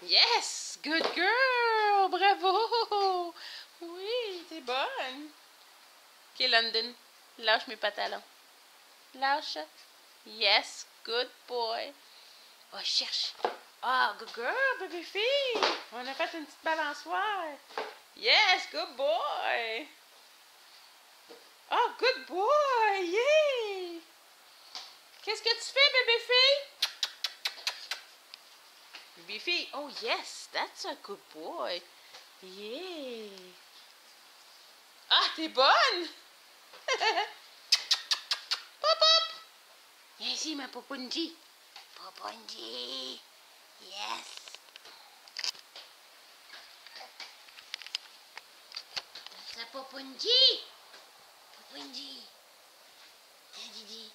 Yes! Good girl! Bravo! Oui, t'es bonne. Ok, London, lâche mes pantalons. Lâche. Yes, good boy. Oh, cherche. Ah, good girl, bébé fille. On a fait une petite balançoire. Yes, good boy. Oh, good boy. Yeah. Qu'est-ce que tu fais, bébé fille? Bébé fille. Oh, yes, that's a good boy. Yeah. Ah, t'es bonne. Pop, pop. Viens ici, ma popunji. Popunji. Yes. That's a popunji. Popunji. Viens, Didi.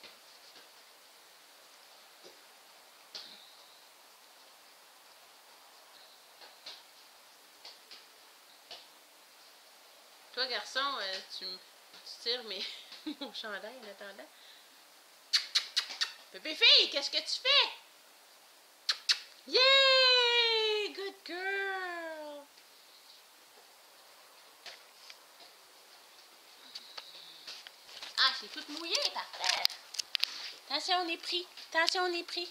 Toi, garçon, tu tires mon chandail en attendant. Bébé fille, qu'est-ce que tu fais? Yay! Good girl! Ah, c'est toute mouillée par terre. Attention, on est pris. Attention, on est pris.